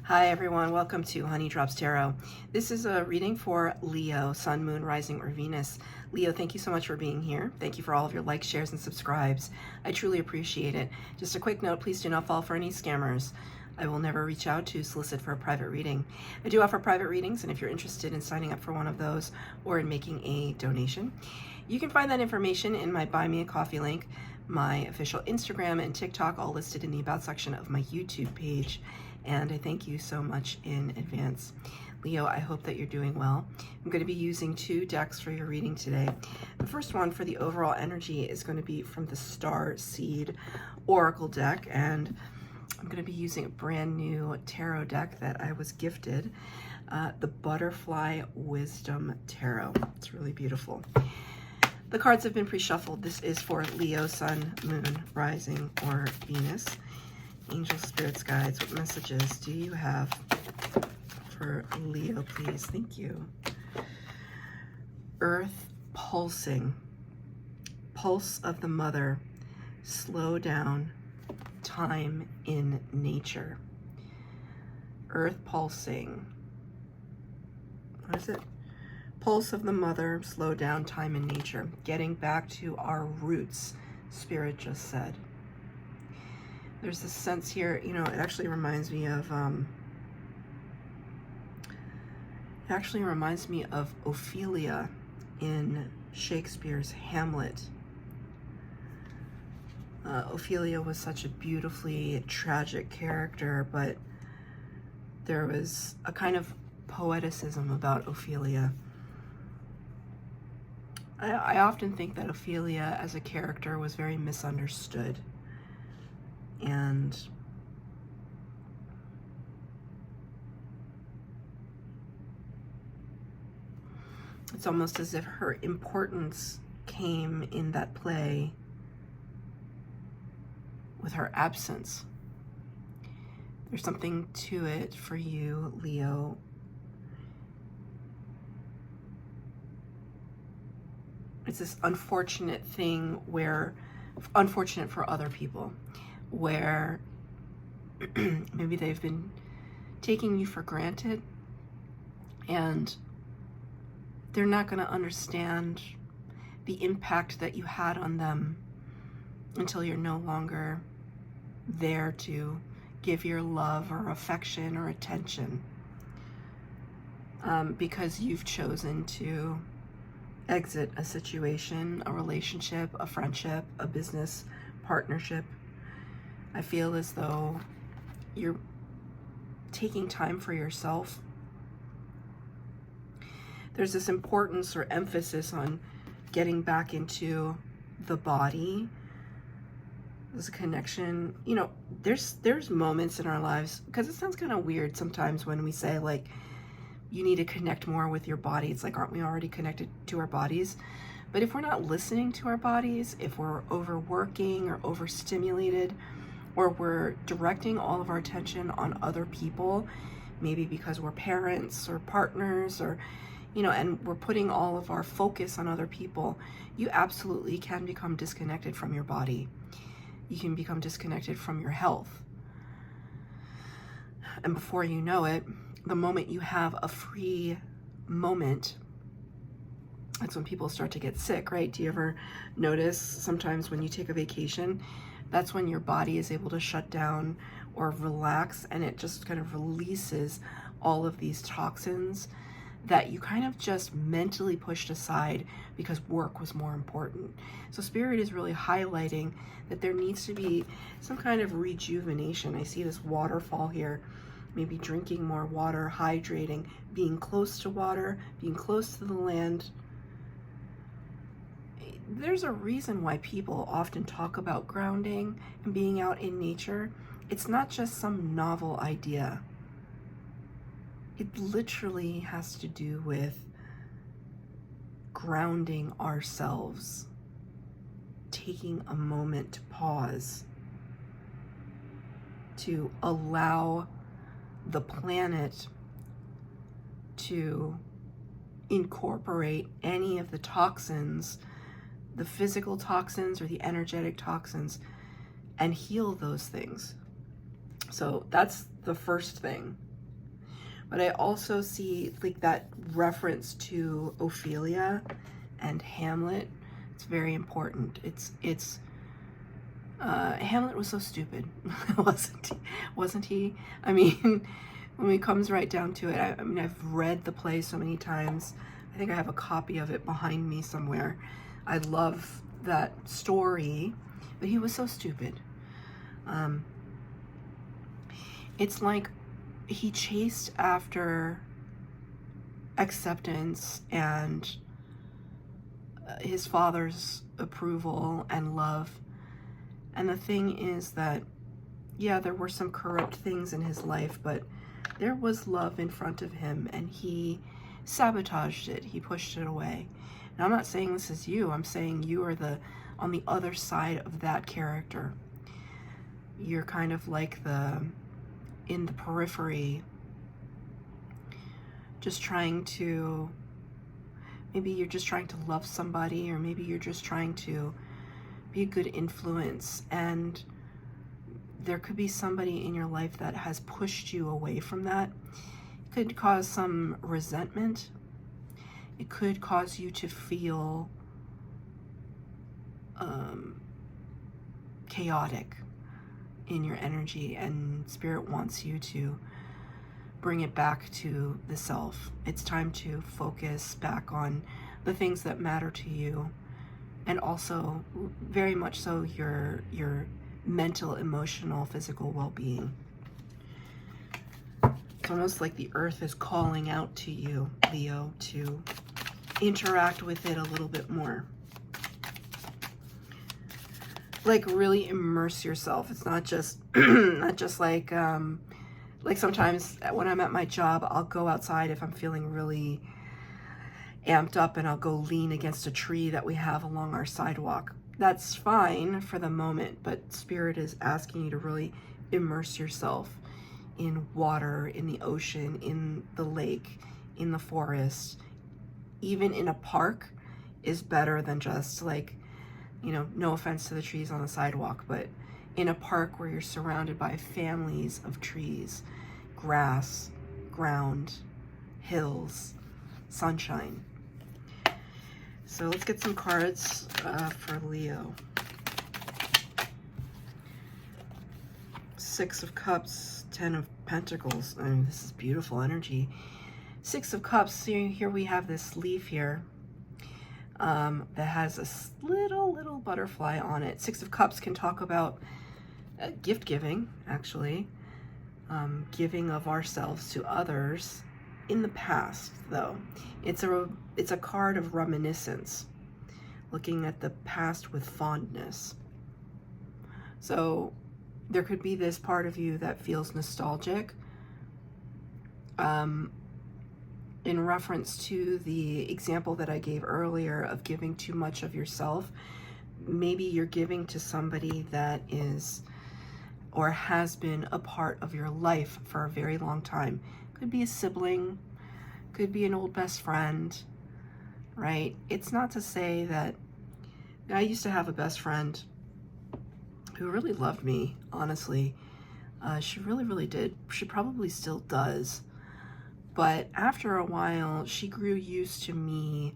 Hi everyone, welcome to Honey Drops Tarot. This is a reading for Leo, Sun, Moon, Rising, or Venus. Leo, thank you so much for being here. Thank you for all of your likes, shares, and subscribes. I truly appreciate it. Just a quick note, please do not fall for any scammers. I will never reach out to solicit for a private reading. I do offer private readings, and if you're interested in signing up for one of those or in making a donation, you can find that information in my Buy Me a Coffee link, my official Instagram and TikTok, all listed in the About section of my YouTube page. And I thank you so much in advance. Leo, I hope that you're doing well. I'm going to be using two decks for your reading today. The first one for the overall energy is going to be from the Star Seed Oracle deck, and I'm going to be using a brand new tarot deck that I was gifted, the Butterfly Wisdom Tarot. It's really beautiful. The cards have been pre-shuffled. This is for Leo, Sun, Moon, Rising, or Venus. Angel, spirits, guides, what messages do you have for Leo, please? Thank you. Earth pulsing. Pulse of the mother. Slow down. Time in nature. Earth pulsing. What is it? Pulse of the mother. Slow down. Time in nature. Getting back to our roots, Spirit just said. There's this sense here, you know, it actually reminds me of Ophelia in Shakespeare's Hamlet. Ophelia was such a beautifully tragic character, but there was a kind of poeticism about Ophelia. I often think that Ophelia as a character was very misunderstood. And it's almost as if her importance came in that play with her absence. There's something to it for you, Leo. It's this unfortunate thing where, unfortunate for other people, where maybe they've been taking you for granted and they're not going to understand the impact that you had on them until you're no longer there to give your love or affection or attention, because you've chosen to exit a situation, a relationship, a friendship, a business partnership. I feel as though you're taking time for yourself. There's this importance or emphasis on getting back into the body. There's a connection. You know, there's moments in our lives, because it sounds kind of weird sometimes when we say, like, you need to connect more with your body. It's like, aren't we already connected to our bodies? But if we're not listening to our bodies, if we're overworking or overstimulated, or we're directing all of our attention on other people, maybe because we're parents or partners, or, you know, and we're putting all of our focus on other people, you absolutely can become disconnected from your body. You can become disconnected from your health. And before you know it, the moment you have a free moment, that's when people start to get sick, right? Do you ever notice sometimes when you take a vacation, that's when your body is able to shut down or relax, and it just kind of releases all of these toxins that you kind of just mentally pushed aside because work was more important. So Spirit is really highlighting that there needs to be some kind of rejuvenation. I see this waterfall here, maybe drinking more water, hydrating, being close to water, being close to the land. There's a reason why people often talk about grounding and being out in nature. It's not just some novel idea. It literally has to do with grounding ourselves, taking a moment to pause, to allow the planet to incorporate any of the toxins, the physical toxins or the energetic toxins, and heal those things. So that's the first thing. But I also see like that reference to Ophelia and Hamlet. It's very important. It's Hamlet was so stupid, wasn't he? I mean, when it comes right down to it, I mean, I've read the play so many times. I think I have a copy of it behind me somewhere. I love that story, but he was so stupid. It's like he chased after acceptance and his father's approval and love. And the thing is that, yeah, there were some corrupt things in his life, but there was love in front of him, and he sabotaged it. He pushed it away. And I'm not saying this is you. I'm saying you are on the other side of that character. You're kind of like in the periphery, just trying to, maybe you're just trying to love somebody, or maybe you're just trying to be a good influence, and there could be somebody in your life that has pushed you away from that. It could cause some resentment. It could cause you to feel chaotic in your energy, and Spirit wants you to bring it back to the self. It's time to focus back on the things that matter to you, and also very much so your mental, emotional, physical well-being. It's almost like the earth is calling out to you, Leo, to interact with it a little bit more. Like, really immerse yourself. It's not just not just like sometimes when I'm at my job, I'll go outside if I'm feeling really amped up, and I'll go lean against a tree that we have along our sidewalk. That's fine for the moment, but Spirit is asking you to really immerse yourself in water, in the ocean, in the lake, in the forest. Even in a park is better than just like, you know, no offense to the trees on the sidewalk, but in a park where you're surrounded by families of trees, grass, ground, hills, sunshine. So let's get some cards for Leo. Six of Cups, 10 of Pentacles. I mean, this is beautiful energy. Six of Cups, here we have this leaf here that has a little butterfly on it. Six of Cups can talk about gift giving, actually. Giving of ourselves to others in the past, though. It's a card of reminiscence, looking at the past with fondness. So there could be this part of you that feels nostalgic in reference to the example that I gave earlier of giving too much of yourself. Maybe you're giving to somebody that is or has been a part of your life for a very long time. Could be a sibling, could be an old best friend, right? It's not to say that I used to have a best friend who really loved me, honestly. She really did. She probably still does. But after a while, she grew used to me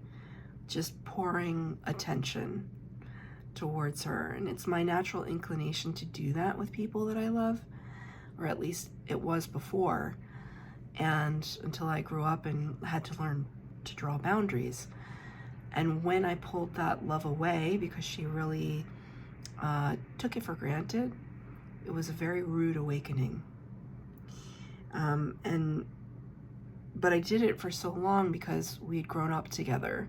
just pouring attention towards her. And it's my natural inclination to do that with people that I love, or at least it was before. And until I grew up and had to learn to draw boundaries. And when I pulled that love away because she really took it for granted, it was a very rude awakening. But I did it for so long because we had grown up together.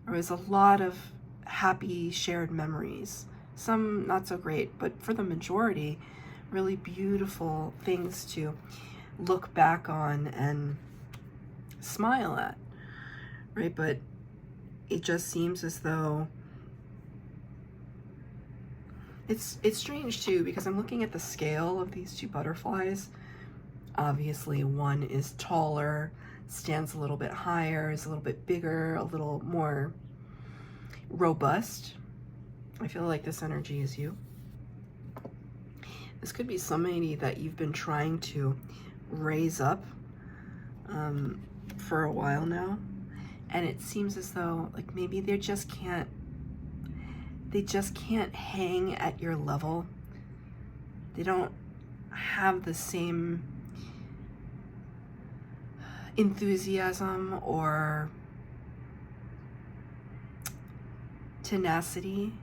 There was a lot of happy shared memories, some not so great, but for the majority, really beautiful things to look back on and smile at, right? But it just seems as though it's strange too, because I'm looking at the scale of these two butterflies. Obviously one is taller, stands a little bit higher, is a little bit bigger, a little more robust. I feel like this energy is you. This could be somebody that you've been trying to raise up for a while now, and it seems as though like maybe they just can't hang at your level. They don't have the same enthusiasm or tenacity,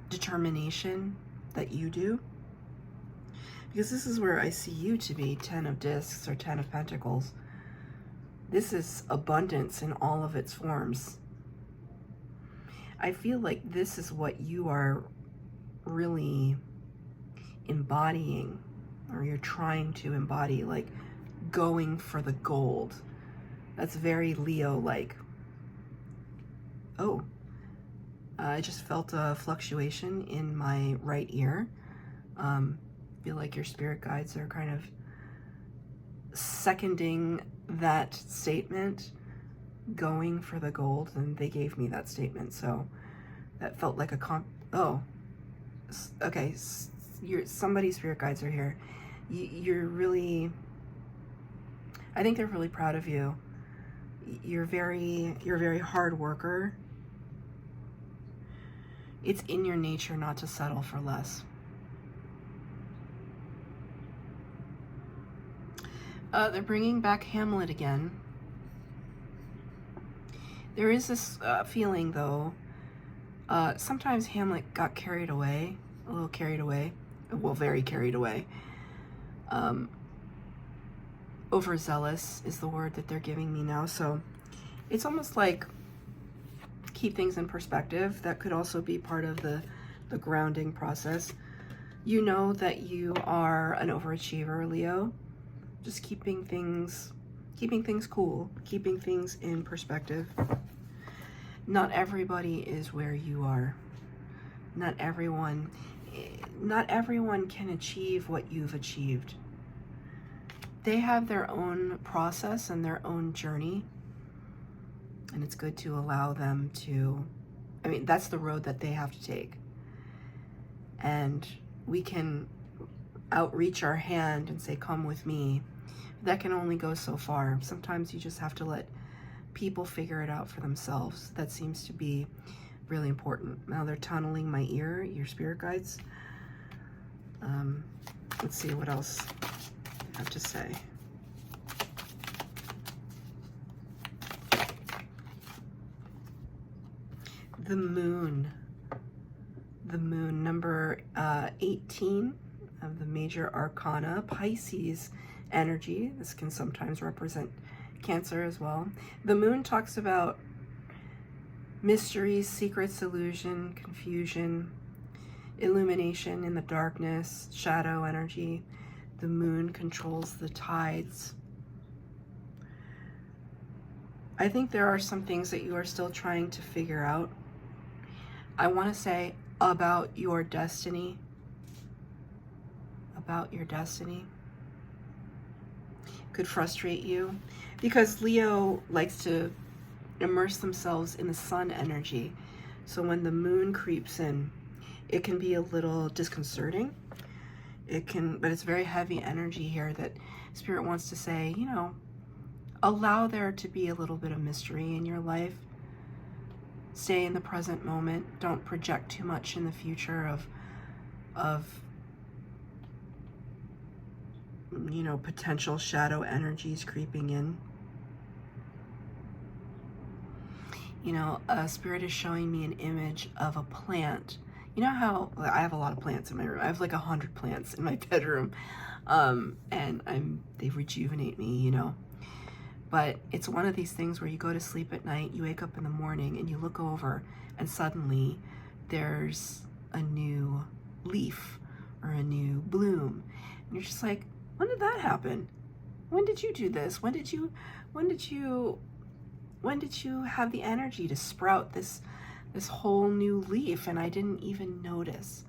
determination that you do. Because this is where I see you to be, 10 of Discs or 10 of Pentacles. This is abundance in all of its forms. I feel like this is what you are really embodying, or you're trying to embody, like going for the gold. That's very Leo-like. Oh, I just felt a fluctuation in my right ear. Feel like your spirit guides are kind of seconding that statement, going for the gold, and they gave me that statement, so that felt like a oh, okay, somebody's spirit guides are here. You're really, I think they're really proud of you. You're a very hard worker. It's in your nature not to settle for less. They're bringing back Hamlet again. There is this feeling, though, sometimes Hamlet got carried away, a little carried away, well, very carried away. Overzealous is the word that they're giving me now, so it's almost like keep things in perspective. That could also be part of the grounding process. You know that you are an overachiever, Leo. Just keeping things cool, keeping things in perspective. Not everybody is where you are. Not everyone can achieve what you've achieved. They have their own process and their own journey, and it's good to allow them to, I mean, that's the road that they have to take. And we can outreach our hand and say, come with me. That can only go so far. Sometimes you just have to let people figure it out for themselves. That seems to be really important. Now they're tunneling my ear, your spirit guides. Let's see what else I have to say. The moon. The moon, number 18 of the major arcana, Pisces energy. This can sometimes represent Cancer as well. The moon talks about mysteries, secrets, illusion, confusion, illumination in the darkness, shadow energy. The moon controls the tides. I think there are some things that you are still trying to figure out. I want to say about your destiny. About your destiny. Could frustrate you because Leo likes to immerse themselves in the sun energy. So when the moon creeps in, it can be a little disconcerting. But it's very heavy energy here that Spirit wants to say, you know, allow there to be a little bit of mystery in your life. Stay in the present moment. Don't project too much in the future of you know, potential shadow energies creeping in. You know, Spirit is showing me an image of a plant. You know how I have a lot of plants in my room. I have like 100 plants in my bedroom, and they rejuvenate me, you know. But it's one of these things where you go to sleep at night, you wake up in the morning, and you look over, and suddenly there's a new leaf or a new bloom, and you're just like, when did that happen? When did you do this? When did you have the energy to sprout this whole new leaf and I didn't even notice?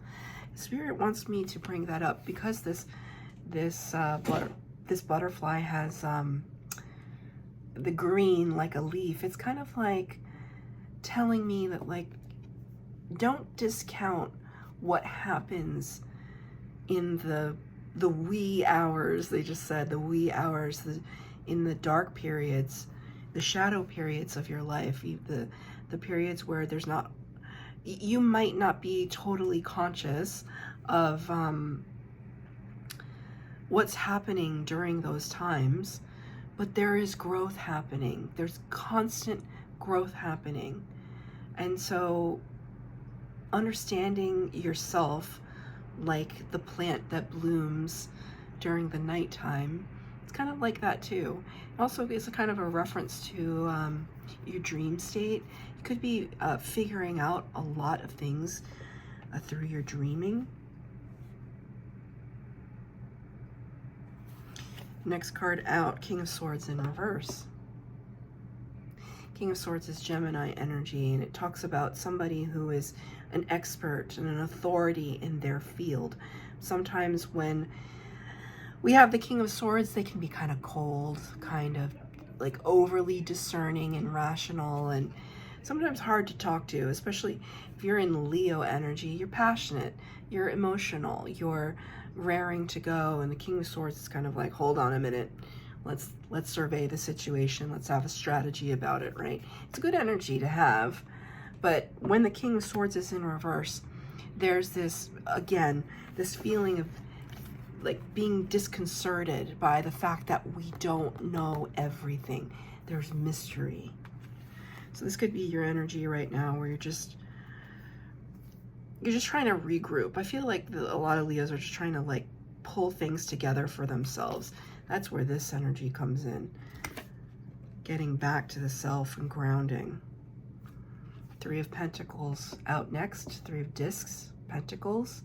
Spirit wants me to bring that up because this butterfly has the green like a leaf. It's kind of like telling me that, like, don't discount what happens in the wee hours. They just said the wee hours, in the dark periods, the shadow periods of your life, the periods where there's not, you might not be totally conscious of what's happening during those times, but there is growth happening. There's constant growth happening. And so understanding yourself like the plant that blooms during the nighttime, it's kind of like that too. It also is a kind of a reference to your dream state. You could be figuring out a lot of things through your dreaming. Next card out, King of Swords in reverse. King of Swords is Gemini energy, and it talks about somebody who is an expert and an authority in their field. Sometimes when we have the King of Swords, they can be kind of cold, kind of like overly discerning and rational, and sometimes hard to talk to, especially if you're in Leo energy. You're passionate, you're emotional, you're raring to go, and the King of Swords is kind of like, hold on a minute, let's survey the situation, let's have a strategy about it, right? It's a good energy to have, but when the King of Swords is in reverse, there's this, again, this feeling of like being disconcerted by the fact that we don't know everything. There's mystery. So this could be your energy right now, where you're just trying to regroup. I feel like a lot of Leos are just trying to like pull things together for themselves. That's where this energy comes in. Getting back to the self and grounding. Three of Pentacles out next. Three of Discs, Pentacles.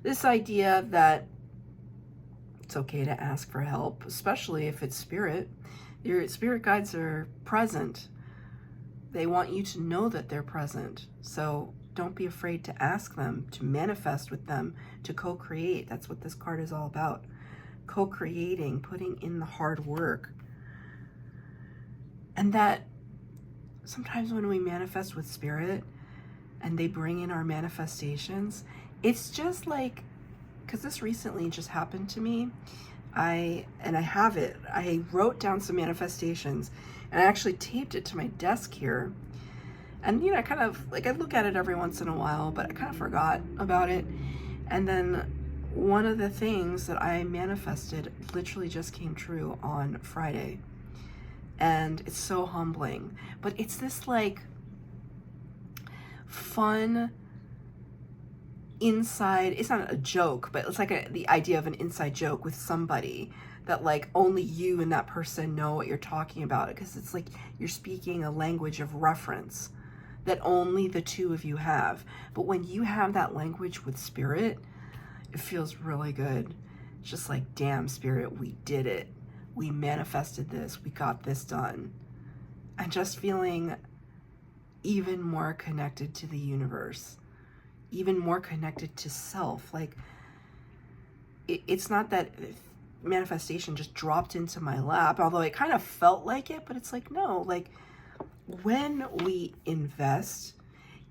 This idea that it's okay to ask for help, especially if it's spirit. Your spirit guides are present. They want you to know that they're present. So don't be afraid to ask them, to manifest with them, to co-create. That's what this card is all about. Co-creating, putting in the hard work. And that sometimes when we manifest with spirit and they bring in our manifestations, it's just like, because this recently just happened to me, I have it. I wrote down some manifestations and I actually taped it to my desk here. And, you know, I kind of, like, I look at it every once in a while, but I kind of forgot about it. And then one of the things that I manifested literally just came true on Friday. And it's so humbling. But it's this, like, fun inside, it's not a joke, but it's like the idea of an inside joke with somebody that like only you and that person know what you're talking about, because it's like you're speaking a language of reference that only the two of you have. But when you have that language with spirit, it feels really good. It's just like, damn, spirit, we did it. We manifested this. We got this done. And just feeling even more connected to the universe, even more connected to self. Like, it's not that manifestation just dropped into my lap, although it kind of felt like it, but it's like, no, like when we invest,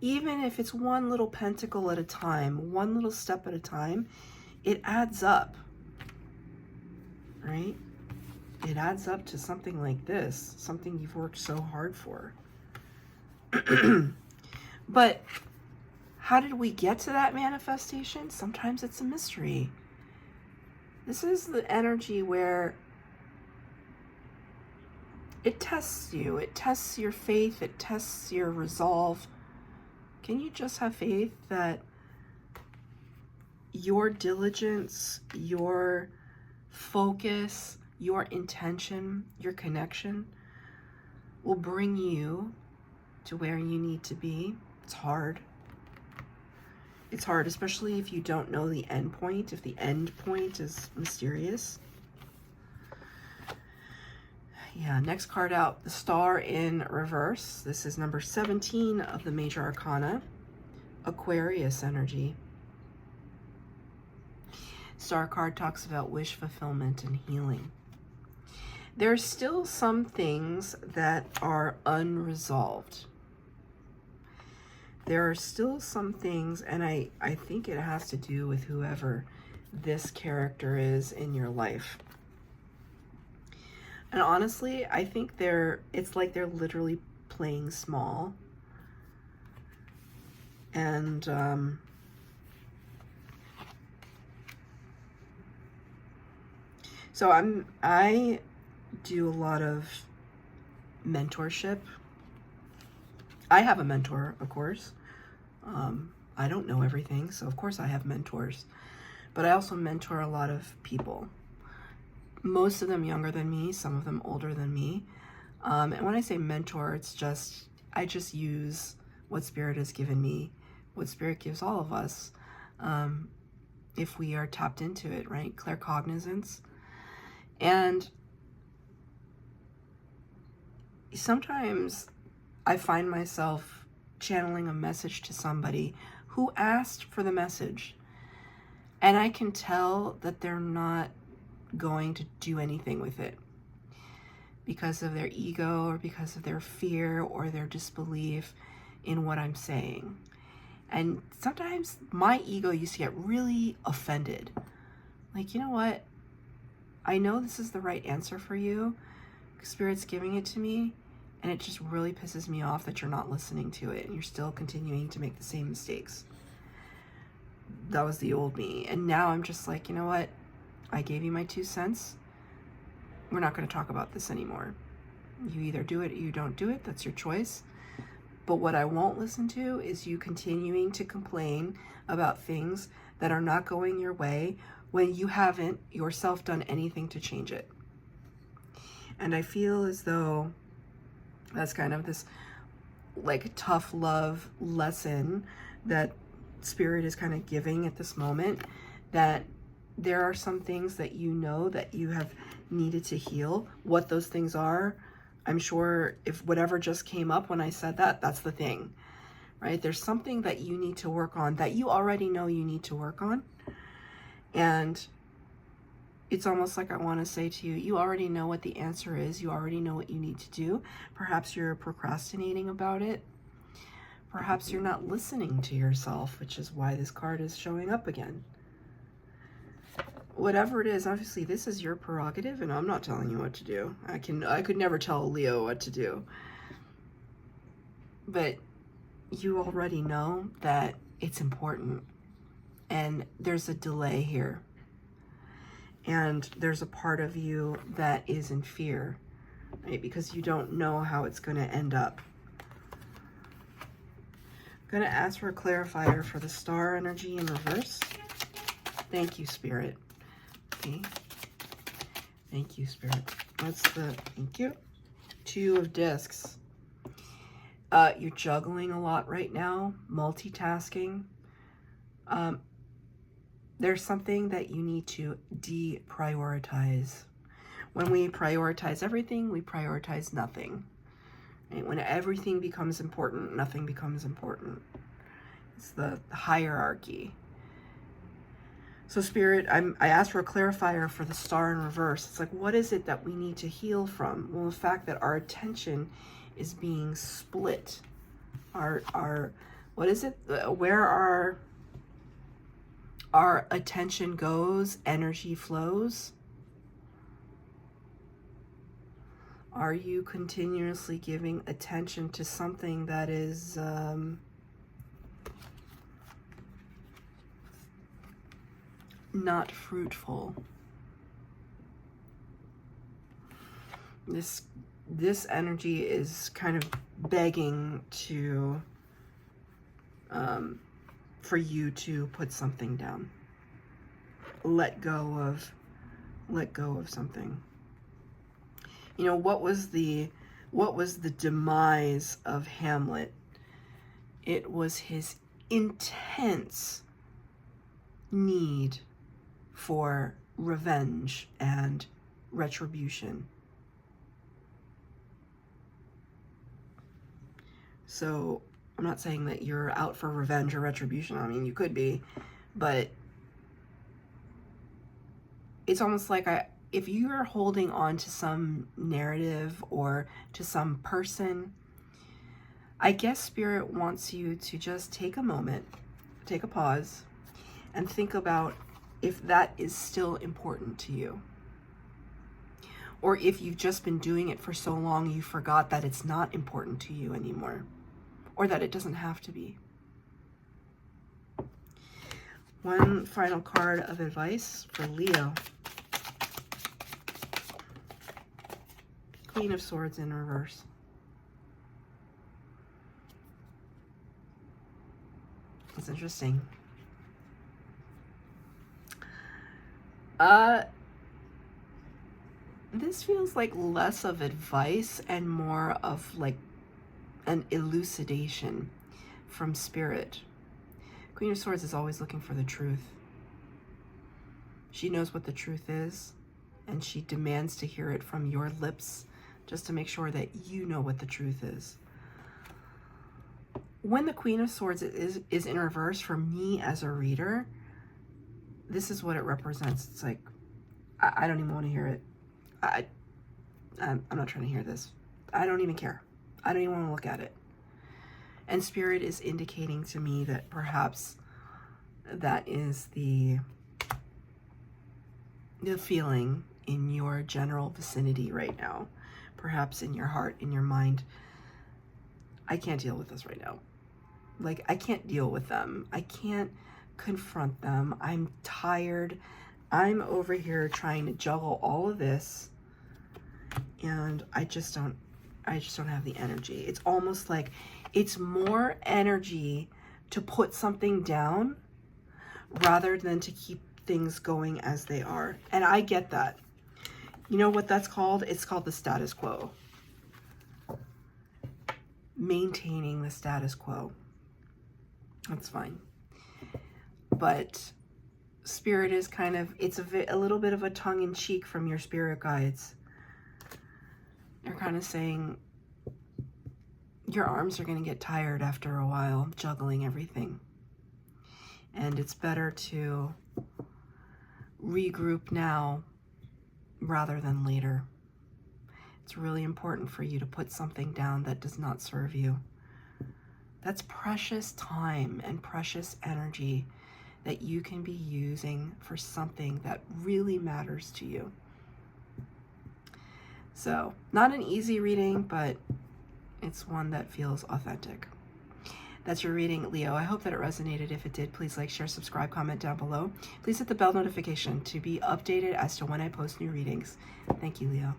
even if it's one little pentacle at a time, one little step at a time, it adds up, right? It adds up to something like this, something you've worked so hard for. But how did we get to that manifestation? Sometimes it's a mystery. This is the energy where it tests you. It tests your faith. It tests your resolve. Can you just have faith that your diligence, your focus, your intention, your connection will bring you to where you need to be? It's hard. It's hard, especially if you don't know the end point, if the end point is mysterious. Yeah, next card out, the Star in reverse. This is number 17 of the Major Arcana, Aquarius energy. Star card talks about wish fulfillment and healing. There's still some things that are unresolved. There are still some things, and I think it has to do with whoever this character is in your life. And honestly, I think it's like they're literally playing small. And so I do a lot of mentorship. I have a mentor, of course. I don't know everything, so of course I have mentors. But I also mentor a lot of people. Most of them younger than me, some of them older than me. And when I say mentor, I just use what Spirit has given me, what Spirit gives all of us, if we are tapped into it, right? Claircognizance. And sometimes I find myself channeling a message to somebody who asked for the message, and I can tell that they're not going to do anything with it because of their ego or because of their fear or their disbelief in what I'm saying. And sometimes my ego used to get really offended. Like, you know what? I know this is the right answer for you. Spirit's giving it to me, and it just really pisses me off that you're not listening to it and you're still continuing to make the same mistakes. That was the old me. And now I'm just like, you know what? I gave you my 2 cents. We're not going to talk about this anymore. You either do it or you don't do it. That's your choice. But what I won't listen to is you continuing to complain about things that are not going your way when you haven't yourself done anything to change it. And I feel as though that's kind of this like tough love lesson that Spirit is kind of giving at this moment, that there are some things that you know that you have needed to heal. What those things are, I'm sure if whatever just came up when I said that, that's the thing, right? There's something that you need to work on that you already know you need to work on. And it's almost like I want to say to you, you already know what the answer is. You already know what you need to do. Perhaps you're procrastinating about it. Perhaps you're not listening to yourself, which is why this card is showing up again. Whatever it is, obviously this is your prerogative, and I'm not telling you what to do. I could never tell Leo what to do. But you already know that it's important, and there's a delay here. And there's a part of you that is in fear, right? Because you don't know how it's going to end up. I'm going to ask for a clarifier for the star energy in reverse. Thank you, Spirit. Okay. Thank you, Spirit. Thank you. 2 of discs. You're juggling a lot right now, multitasking. There's something that you need to deprioritize. When we prioritize everything, we prioritize nothing. Right? When everything becomes important, nothing becomes important. It's the hierarchy. So Spirit, I asked for a clarifier for the star in reverse. It's like, what is it that we need to heal from? Well, the fact that our attention is being split. What is it? Where our attention goes, energy flows. Are you continuously giving attention to something that is not fruitful? This energy is kind of begging to for you to put something down. Let go of something. You know, what was the demise of Hamlet? It was his intense need for revenge and retribution. So I'm not saying that you're out for revenge or retribution. I mean, you could be, but it's almost like if you're holding on to some narrative or to some person, I guess Spirit wants you to just take a moment, take a pause, and think about if that is still important to you. Or if you've just been doing it for so long, you forgot that it's not important to you anymore, or that it doesn't have to be. One final card of advice for Leo. Queen of Swords in reverse. That's interesting. This feels like less of advice and more of like an elucidation from Spirit. Queen of Swords is always looking for the truth. She knows what the truth is, and she demands to hear it from your lips just to make sure that you know what the truth is. When the Queen of Swords is in reverse, for me as a reader, this is what it represents. It's like, I don't even want to hear it. I'm not trying to hear this. I don't even care. I don't even want to look at it. And Spirit is indicating to me that perhaps that is the feeling in your general vicinity right now. Perhaps in your heart, in your mind. I can't deal with this right now. Like, I can't deal with them. I can't confront them. I'm tired. I'm over here trying to juggle all of this, and I just don't have the energy. It's almost like it's more energy to put something down rather than to keep things going as they are. And I get that. You know what that's called? It's called the status quo. Maintaining the status quo. That's fine. But Spirit is kind of, it's a little bit of a tongue-in-cheek from your spirit guides. They're kind of saying your arms are going to get tired after a while juggling everything. And it's better to regroup now rather than later. It's really important for you to put something down that does not serve you. That's precious time and precious energy that you can be using for something that really matters to you. So, not an easy reading, but it's one that feels authentic. That's your reading, Leo. I hope that it resonated. If it did, please like, share, subscribe, comment down below. Please hit the bell notification to be updated as to when I post new readings. Thank you, Leo.